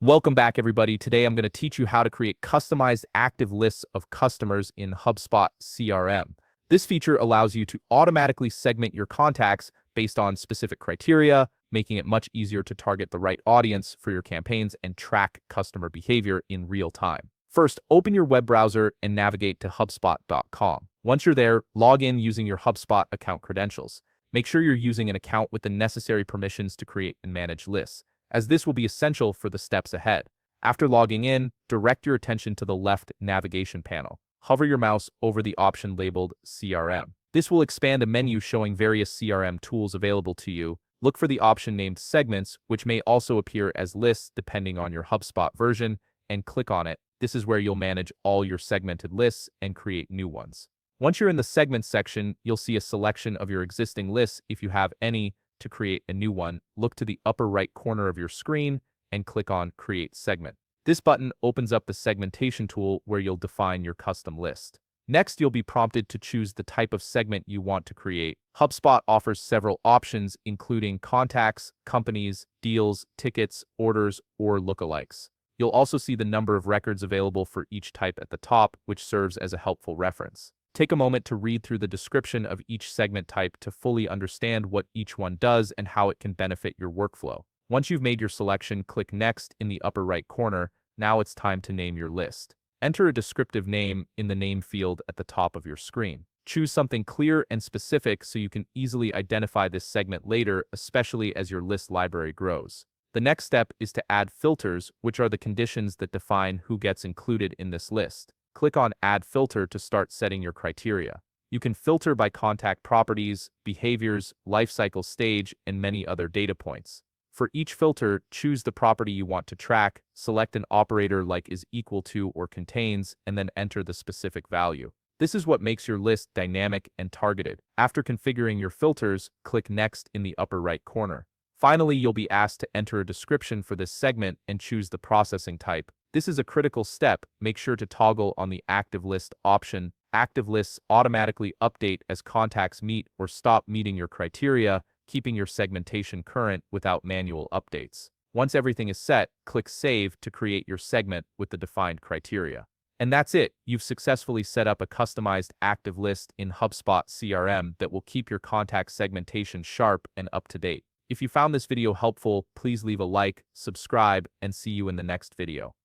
Welcome back, everybody. Today, I'm going to teach you how to create customized active lists of customers in HubSpot CRM. This feature allows you to automatically segment your contacts based on specific criteria, making it much easier to target the right audience for your campaigns and track customer behavior in real time. First, open your web browser and navigate to HubSpot.com. Once you're there, log in using your HubSpot account credentials. Make sure you're using an account with the necessary permissions to create and manage lists, as this will be essential for the steps ahead. After logging in, direct your attention to the left navigation panel. Hover your mouse over the option labeled CRM. This will expand a menu showing various CRM tools available to you. Look for the option named Segments, which may also appear as lists depending on your HubSpot version, and click on it. This is where you'll manage all your segmented lists and create new ones. Once you're in the Segments section, you'll see a selection of your existing lists if you have any. To create a new one, look to the upper right corner of your screen and click on Create Segment. This button opens up the segmentation tool where you'll define your custom list. Next, you'll be prompted to choose the type of segment you want to create. HubSpot offers several options, including contacts, companies, deals, tickets, orders, or lookalikes. You'll also see the number of records available for each type at the top, which serves as a helpful reference. Take a moment to read through the description of each segment type to fully understand what each one does and how it can benefit your workflow. Once you've made your selection, click Next in the upper right corner. Now it's time to name your list. Enter a descriptive name in the name field at the top of your screen. Choose something clear and specific so you can easily identify this segment later, especially as your list library grows. The next step is to add filters, which are the conditions that define who gets included in this list. Click on Add Filter to start setting your criteria. You can filter by contact properties, behaviors, lifecycle stage, and many other data points. For each filter, choose the property you want to track, select an operator like is equal to or contains, and then enter the specific value. This is what makes your list dynamic and targeted. After configuring your filters, click Next in the upper right corner. Finally, you'll be asked to enter a description for this segment and choose the processing type. This is a critical step. Make sure to toggle on the Active List option. Active lists automatically update as contacts meet or stop meeting your criteria, keeping your segmentation current without manual updates. Once everything is set, click Save to create your segment with the defined criteria. And that's it. You've successfully set up a customized active list in HubSpot CRM that will keep your contact segmentation sharp and up to date. If you found this video helpful, please leave a like, subscribe, and see you in the next video.